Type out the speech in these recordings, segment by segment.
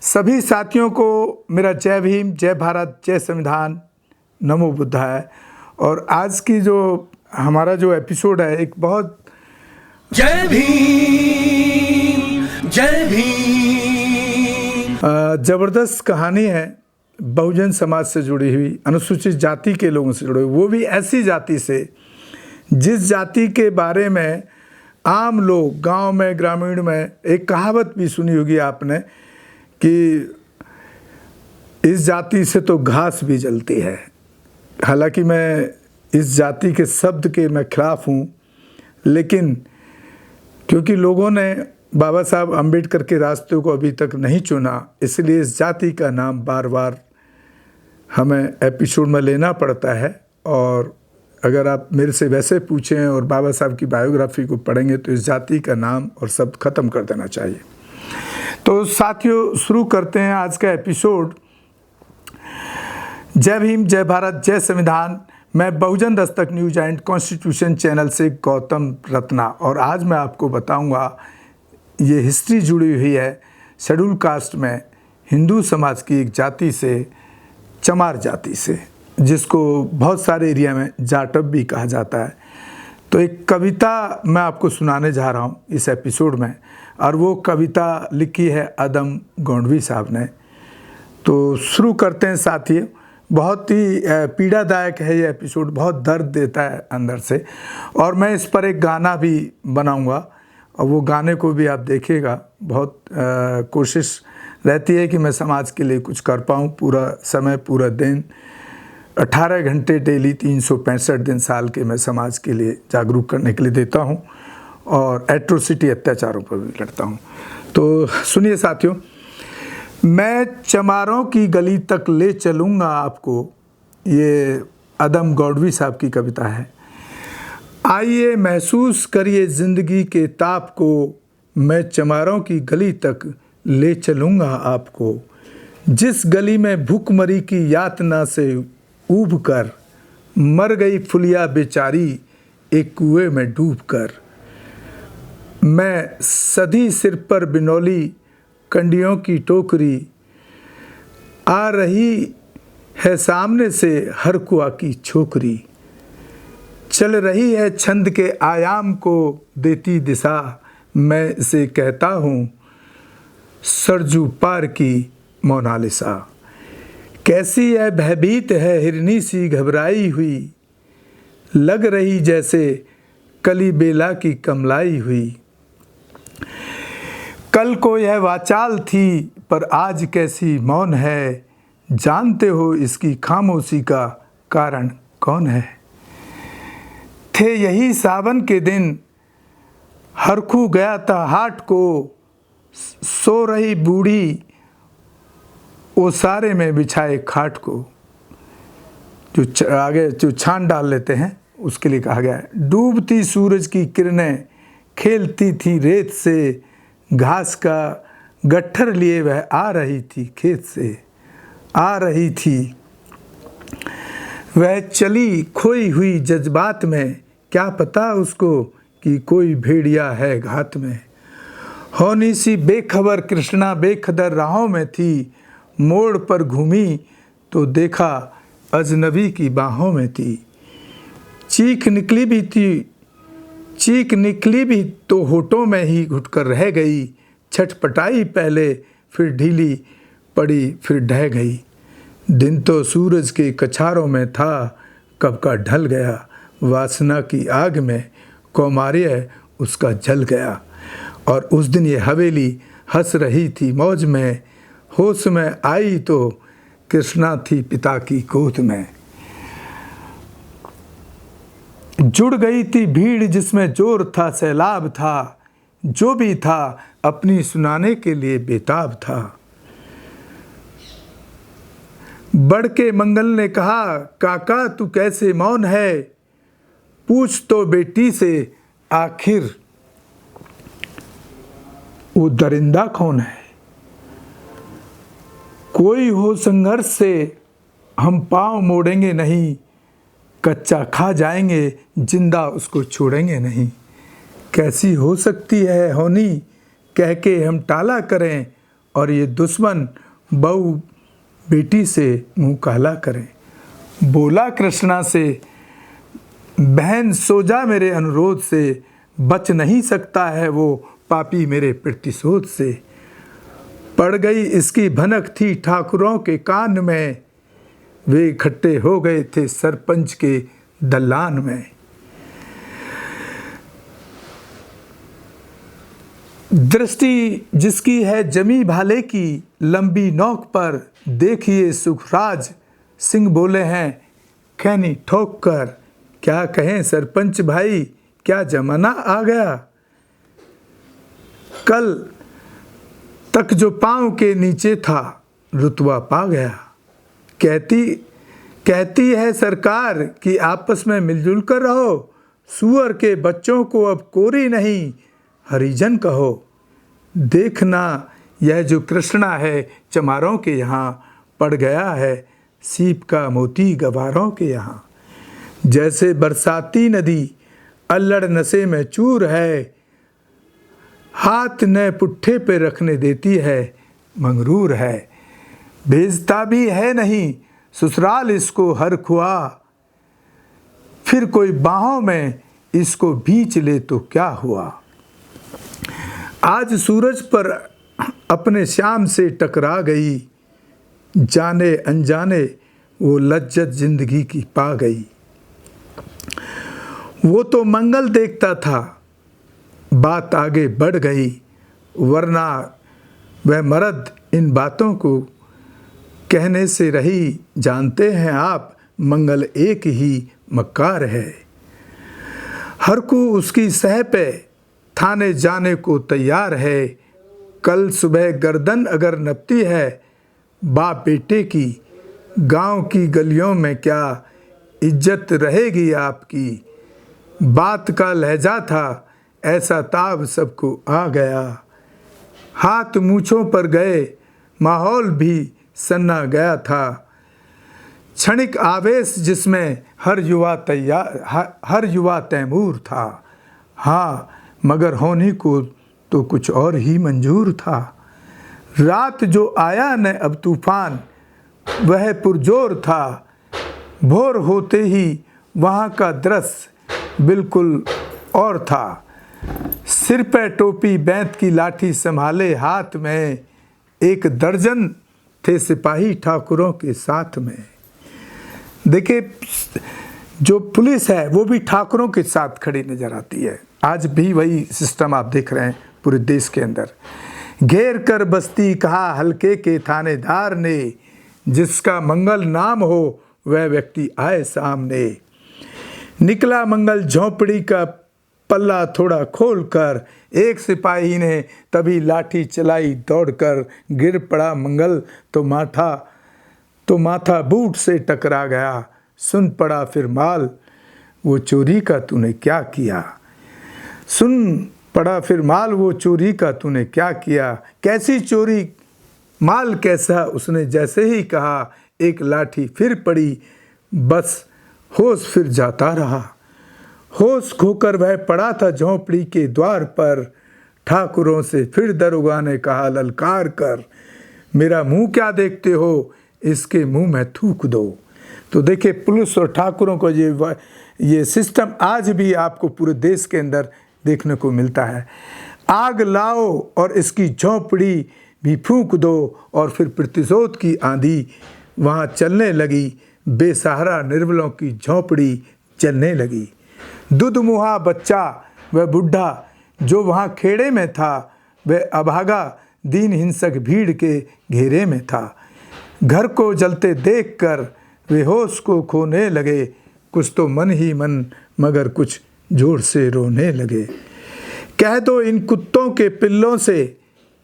सभी साथियों को मेरा जय भीम, जय भारत, जय संविधान, नमो बुद्धाय। और आज की जो हमारा जो एपिसोड है एक बहुत जय भीम जय भीम ज़बरदस्त कहानी है। बहुजन समाज से जुड़ी हुई, अनुसूचित जाति के लोगों से जुड़ी हुई, वो भी ऐसी जाति से जिस जाति के बारे में आम लोग गांव में, ग्रामीण में एक कहावत भी सुनी होगी आपने कि इस जाति से तो घास भी जलती है। हालांकि मैं इस जाति के शब्द के मैं खिलाफ हूँ, लेकिन क्योंकि लोगों ने बाबा साहब अम्बेडकर के रास्ते को अभी तक नहीं चुना, इसलिए इस जाति का नाम बार बार हमें एपिसोड में लेना पड़ता है। और अगर आप मेरे से वैसे पूछें और बाबा साहब की बायोग्राफी को पढ़ेंगे तो इस जाति का नाम और शब्द ख़त्म कर देना चाहिए। तो साथियों, शुरू करते हैं आज का एपिसोड। जय भीम, जय भारत, जय संविधान। मैं बहुजन Dastak news and constitution channel से गौतम रत्ना, और आज मैं आपको बताऊंगा ये हिस्ट्री जुड़ी हुई है शेड्यूल कास्ट में हिंदू समाज की एक जाति से, चमार जाति से, जिसको बहुत सारे एरिया में जाटव भी कहा जाता है। तो एक कविता मैं आपको सुनाने जा रहा हूँ इस एपिसोड में, और वो कविता लिखी है अदम गोंडवी साहब ने। तो शुरू करते हैं साथियों। बहुत ही पीड़ादायक है ये एपिसोड, बहुत दर्द देता है अंदर से, और मैं इस पर एक गाना भी बनाऊंगा और वो गाने को भी आप देखिएगा। बहुत कोशिश रहती है कि मैं समाज के लिए कुछ कर पाऊँ। पूरा समय, पूरा दिन, 18 घंटे डेली, 365 दिन साल के मैं समाज के लिए जागरूक करने के लिए देता हूँ और एट्रोसिटी, अत्याचारों पर भी लड़ता हूँ। तो सुनिए साथियों, मैं चमारों की गली तक ले चलूँगा आपको, ये अदम गोंडवी साहब की कविता है। आइए महसूस करिए ज़िंदगी के ताप को, मैं चमारों की गली तक ले चलूँगा आपको। जिस गली में भूखमरी की यातना से ऊब कर मर गई फुलिया बेचारी एक कुएं में डूब कर। मैं सधी सिर पर बिनौली कंडियों की टोकरी, आ रही है सामने से हर कुआ की छोकरी। चल रही है छंद के आयाम को देती दिशा, मैं इसे कहता हूँ सरजू पार की मोनालिसा। कैसी है भयभीत है हिरनी सी घबराई हुई, लग रही जैसे कली बेला की कमलाई हुई। कल को यह वाचाल थी पर आज कैसी मौन है, जानते हो इसकी खामोशी का कारण कौन है। थे यही सावन के दिन हरखू गया था हाट को, सो रही बूढ़ी वो सारे में बिछाए खाट को। जो आगे जो छान डाल लेते हैं उसके लिए कहा गया है। डूबती सूरज की किरणें खेलती थी रेत से, घास का गट्ठर लिए वह आ रही थी खेत से, आ रही थी वह चली खोई हुई जज्बात में, क्या पता उसको कि कोई भेड़िया है घात में। होनी सी बेखबर कृष्णा बेखदर राहों में थी, मोड़ पर घूमी तो देखा अजनबी की बाहों में थी। चीख निकली भी तो होठों में ही घुटकर रह गई, छटपटाई पहले फिर ढीली पड़ी फिर ढह गई। दिन तो सूरज के कछारों में था, कब का ढल गया, वासना की आग में कौमार्य उसका जल गया। और उस दिन ये हवेली हंस रही थी मौज में, होश में आई तो कृष्णा थी पिता की गोद में। जुड़ गई थी भीड़ जिसमें जोर था, सैलाब था, जो भी था अपनी सुनाने के लिए बेताब था। बढ़ के मंगल ने कहा, काका तू कैसे मौन है, पूछ तो बेटी से आखिर वो दरिंदा कौन है। कोई हो संघर्ष से हम पाँव मोड़ेंगे नहीं, कच्चा खा जाएंगे जिंदा उसको छोड़ेंगे नहीं। कैसी हो सकती है होनी कह के हम टाला करें, और ये दुश्मन बहू बेटी से मुंह काला करें। बोला कृष्णा से, बहन सो जा मेरे अनुरोध से, बच नहीं सकता है वो पापी मेरे प्रतिशोध से। पड़ गई इसकी भनक थी ठाकुरों के कान में, वे इकट्ठे हो गए थे सरपंच के दलान में। दृष्टि जिसकी है जमी भाले की, लंबी नोक पर देखिए सुखराज सिंह बोले हैं खैनी ठोक कर। क्या कहें सरपंच भाई, क्या जमाना आ गया। कल तक जो पांव के नीचे था रुतबा पा गया। कहती है सरकार कि आपस में मिलजुल कर रहो, सुअर के बच्चों को अब कोरी नहीं हरिजन कहो। देखना यह जो कृष्णा है चमारों के यहाँ, पड़ गया है सीप का मोती गवारों के यहाँ। जैसे बरसाती नदी अल्लड़ नशे में चूर है, हाथ न पुट्ठे पे रखने देती है मंगरूर है। भेजता भी है नहीं ससुराल इसको हर खुआ, फिर कोई बाहों में इसको भींच ले तो क्या हुआ। आज सूरज पर अपने श्याम से टकरा गई, जाने अनजाने वो लज्जत जिंदगी की पा गई। वो तो मंगल देखता था, बात आगे बढ़ गई, वरना वह मर्द इन बातों को कहने से रही। जानते हैं आप मंगल एक ही मक्कार है, हर को उसकी सह पे थाने जाने को तैयार है। कल सुबह गर्दन अगर नपती है बाप बेटे की, गांव की गलियों में क्या इज्जत रहेगी आपकी। बात का लहजा था ऐसा ताब सबको आ गया, हाथ मूँछों पर गए माहौल भी सन्ना गया था। क्षणिक आवेश जिसमें हर युवा तैमूर था। हाँ मगर होने को तो कुछ और ही मंजूर था। रात जो आया न अब तूफान वह पुरजोर था, भोर होते ही वहाँ का दृश्य बिल्कुल और था। सिर पे टोपी बैंत की लाठी संभाले हाथ में, एक दर्जन थे सिपाही ठाकुरों के साथ में। देखिए जो पुलिस है वो भी ठाकुरों के साथ खड़ी नजर आती है। आज भी वही सिस्टम आप देख रहे हैं पूरे देश के अंदर। घेर कर बस्ती कहा हल्के के थानेदार ने, जिसका मंगल नाम हो वह व्यक्ति आए सामने। निकला मंगल झोंपड़ी का पल्ला थोड़ा खोल कर, एक सिपाही ने तभी लाठी चलाई दौड़कर। गिर पड़ा मंगल तो माथा बूट से टकरा गया। सुन पड़ा फिर माल वो चोरी का तूने क्या किया। सुन पड़ा फिर माल वो चोरी का तूने क्या किया। कैसी चोरी माल कैसा, उसने जैसे ही कहा एक लाठी फिर पड़ी, बस होश फिर जाता रहा। होश खोकर वह पड़ा था झोंपड़ी के द्वार पर। ठाकुरों से फिर दरोगा ने कहा ललकार कर, मेरा मुंह क्या देखते हो, इसके मुंह में थूक दो। तो देखिए पुलिस और ठाकुरों को ये सिस्टम आज भी आपको पूरे देश के अंदर देखने को मिलता है। आग लाओ और इसकी झोंपड़ी भी फूंक दो, और फिर प्रतिशोध की आंधी वहाँ चलने लगी। बेसहारा निर्बलों की झोंपड़ी चलने लगी। दुधमुहा बच्चा वह बुढ़ा जो वहाँ खेड़े में था, वह अभागा दीन हिंसक भीड़ के घेरे में था। घर को जलते देखकर वे होश को खोने लगे। कुछ तो मन ही मन मगर कुछ जोर से रोने लगे। कह दो इन कुत्तों के पिल्लों से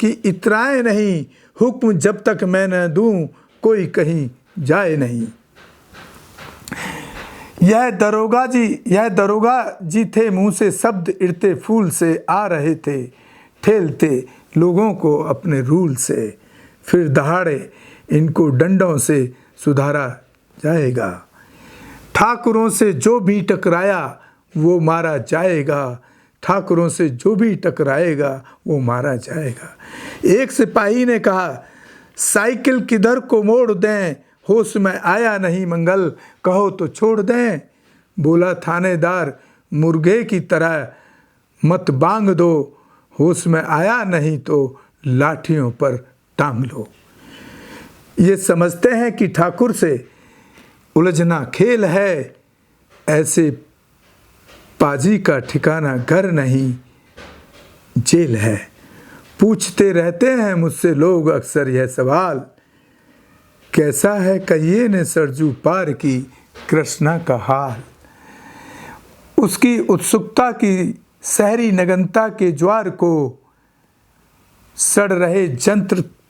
कि इतराए नहीं, हुक्म जब तक मैं न दूं कोई कहीं जाए नहीं। यह दरोगा जी थे, मुंह से शब्द इड़ते फूल से आ रहे थे, ठेलते लोगों को अपने रूल से। फिर दहाड़े इनको डंडों से सुधारा जाएगा। ठाकुरों से जो भी टकराया वो मारा जाएगा। ठाकुरों से जो भी टकराएगा वो मारा जाएगा। एक सिपाही ने कहा, साइकिल किधर को मोड़ दें, होश में आया नहीं मंगल, कहो तो छोड़ दें। बोला थानेदार, मुर्गे की तरह मत बांग दो, होश में आया नहीं तो लाठियों पर टांग लो। ये समझते हैं कि ठाकुर से उलझना खेल है, ऐसे पाजी का ठिकाना घर नहीं जेल है। पूछते रहते हैं मुझसे लोग अक्सर यह सवाल, कैसा है कहिए ने सरजू पार की कृष्णा का हाल। उसकी उत्सुकता की शहरी नगनता के ज्वार को सड़ रहे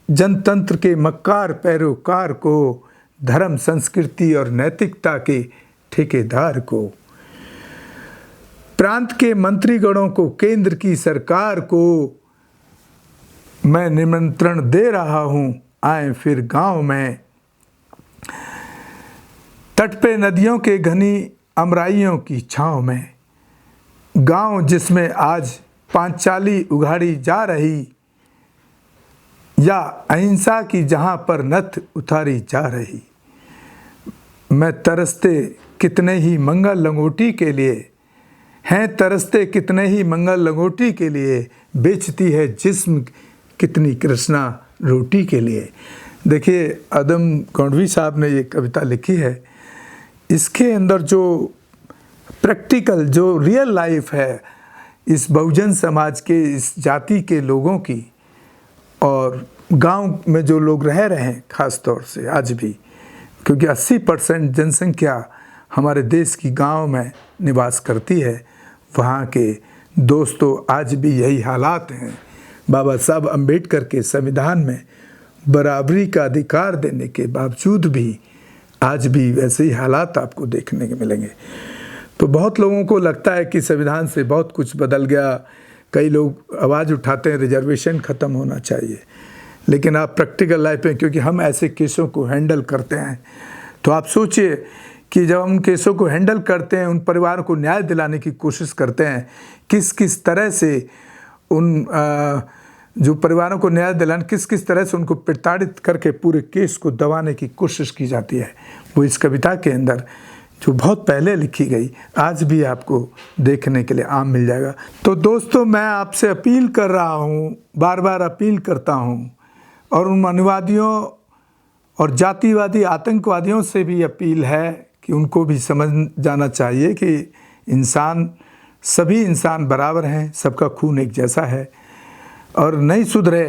जनतंत्र के मक्कार पैरोकार को, धर्म संस्कृति और नैतिकता के ठेकेदार को, प्रांत के मंत्रीगणों को, केंद्र की सरकार को मैं निमंत्रण दे रहा हूं, आए फिर गांव में। तट पे नदियों के घनी अमराइयों की छांव में, गांव जिसमें आज पांचाली उघाड़ी जा रही, या अहिंसा की जहां पर नथ उतारी जा रही। मैं तरसते कितने ही मंगल लंगोटी के लिए हैं, तरसते कितने ही मंगल लंगोटी के लिए, बेचती है जिस्म कितनी कृष्णा रोटी के लिए। देखिए, आदम गौंडवी साहब ने ये कविता लिखी है। इसके अंदर जो प्रैक्टिकल, जो रियल लाइफ है इस बहुजन समाज के, इस जाति के लोगों की, और गांव में जो लोग रह रहे हैं ख़ास तौर से आज भी, क्योंकि 80% जनसंख्या हमारे देश की गांव में निवास करती है, वहाँ के दोस्तों आज भी यही हालात हैं। बाबा साहब अम्बेडकर के संविधान में बराबरी का अधिकार देने के बावजूद भी आज भी वैसे ही हालात आपको देखने के मिलेंगे। तो बहुत लोगों को लगता है कि संविधान से बहुत कुछ बदल गया। कई लोग आवाज़ उठाते हैं रिजर्वेशन ख़त्म होना चाहिए, लेकिन आप प्रैक्टिकल लाइफ में, क्योंकि हम ऐसे केसों को हैंडल करते हैं, तो आप सोचिए कि जब हम केसों को हैंडल करते हैं, उन परिवारों को न्याय दिलाने की कोशिश करते हैं, किस किस तरह से उन जो परिवारों को न्याय दिलाने, किस किस तरह से उनको प्रताड़ित करके पूरे केस को दबाने की कोशिश की जाती है, वो इस कविता के अंदर जो बहुत पहले लिखी गई आज भी आपको देखने के लिए आम मिल जाएगा। तो दोस्तों, मैं आपसे अपील कर रहा हूँ, बार बार अपील करता हूँ, और उन मनुवादियों और जातिवादी आतंकवादियों से भी अपील है कि उनको भी समझ जाना चाहिए कि इंसान, सभी इंसान बराबर हैं, सबका खून एक जैसा है, और नहीं सुधरे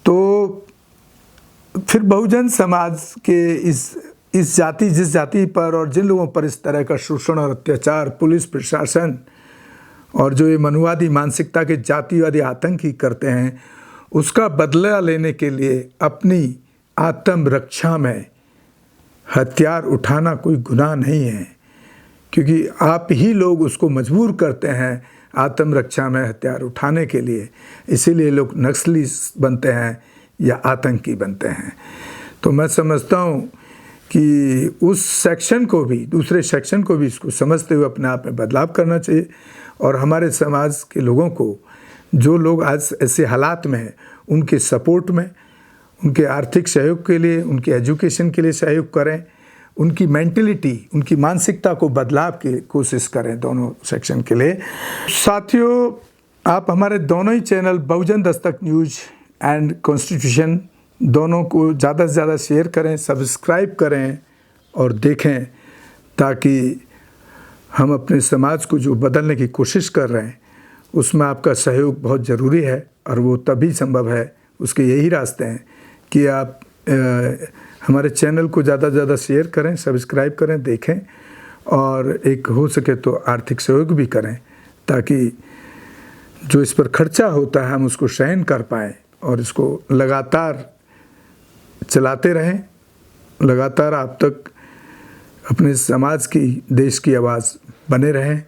तो फिर बहुजन समाज के इस जाति, जिस जाति पर और जिन लोगों पर इस तरह का शोषण और अत्याचार पुलिस प्रशासन और जो ये मनुवादी मानसिकता के जातिवादी आतंकी करते हैं, उसका बदला लेने के लिए अपनी आत्मरक्षा में हथियार उठाना कोई गुनाह नहीं है, क्योंकि आप ही लोग उसको मजबूर करते हैं आत्मरक्षा में हथियार उठाने के लिए। इसीलिए लोग नक्सली बनते हैं या आतंकी बनते हैं। तो मैं समझता हूँ कि उस सेक्शन को भी, दूसरे सेक्शन को भी इसको समझते हुए अपने आप में बदलाव करना चाहिए, और हमारे समाज के लोगों को, जो लोग आज ऐसे हालात में हैं, उनके सपोर्ट में, उनके आर्थिक सहयोग के लिए, उनके एजुकेशन के लिए सहयोग करें, उनकी मेंटलिटी, उनकी मानसिकता को बदलाव की कोशिश करें दोनों सेक्शन के लिए। साथियों, आप हमारे दोनों ही channel Bahujan Dastak news and constitution दोनों को ज़्यादा से ज़्यादा शेयर करें, सब्सक्राइब करें और देखें, ताकि हम अपने समाज को जो बदलने की कोशिश कर रहे हैं उसमें आपका सहयोग बहुत ज़रूरी है, और वो तभी संभव है, उसके यही रास्ते हैं कि आप हमारे चैनल को ज़्यादा से ज़्यादा शेयर करें, सब्सक्राइब करें, देखें, और एक हो सके तो आर्थिक सहयोग भी करें, ताकि जो इस पर खर्चा होता है हम उसको सहन कर पाएँ और इसको लगातार चलाते रहें, लगातार आप तक अपने समाज की, देश की आवाज़ बने रहें।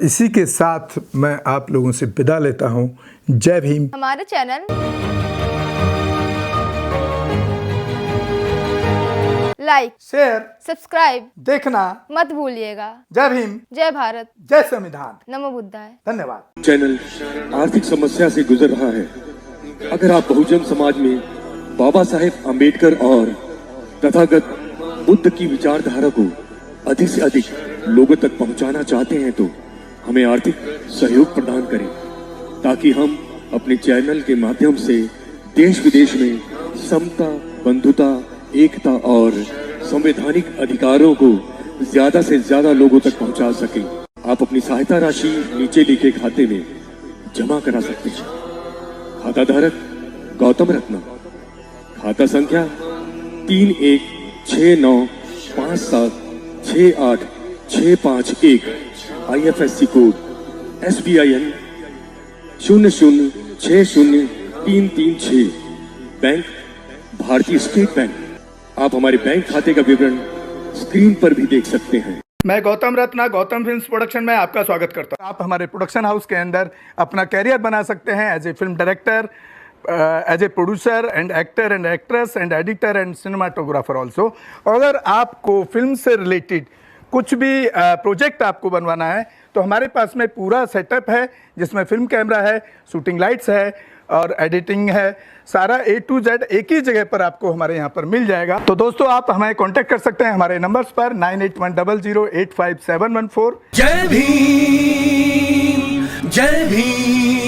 इसी के साथ मैं आप लोगों से विदा लेता हूँ। जय भीम। हमारे चैनल लाइक, शेयर, सब्सक्राइब देखना मत भूलिएगा। जय भीम, जय भारत, जय संविधान। नमो बुद्धाय। धन्यवाद। चैनल आर्थिक समस्या से गुजर रहा है। अगर आप बहुजन समाज में बाबा साहेब अम्बेडकर और तथागत बुद्ध की विचारधारा को अधिक से अधिक लोगों तक पहुंचाना चाहते हैं तो हमें आर्थिक सहयोग प्रदान करें, ताकि हम अपने चैनल के माध्यम से देश विदेश में समता, बंधुता, एकता और संवैधानिक अधिकारों को ज्यादा से ज्यादा लोगों तक पहुंचा सकें। आप अपनी सहायता राशि नीचे लिखे खाते में जमा करा सकते हैं। खाता धारक गौतम रत्ना, खाता संख्या 316957686551, IFSC कोड SBIN 0060336, बैंक भारतीय स्टेट बैंक। आप हमारे बैंक खाते का विवरण स्क्रीन पर भी देख सकते हैं। मैं गौतम रत्ना गौतम फिल्म्स प्रोडक्शन में आपका स्वागत करता हूं। आप हमारे प्रोडक्शन हाउस के अंदर अपना कैरियर बना सकते हैं as a film director, as a producer and actor and actress and editor and cinematographer also. अगर आपको फिल्म से रिलेटेड कुछ भी प्रोजेक्ट आपको बनवाना है तो हमारे पास में पूरा सेटअप है, जिसमें फिल्म कैमरा है, शूटिंग लाइट्स है और एडिटिंग है। सारा A to Z एक ही जगह पर आपको हमारे यहाँ पर मिल जाएगा। तो दोस्तों, आप हमें कांटेक्ट कर सकते हैं हमारे नंबर्स पर 9810085714। जय भीम, जय भीम।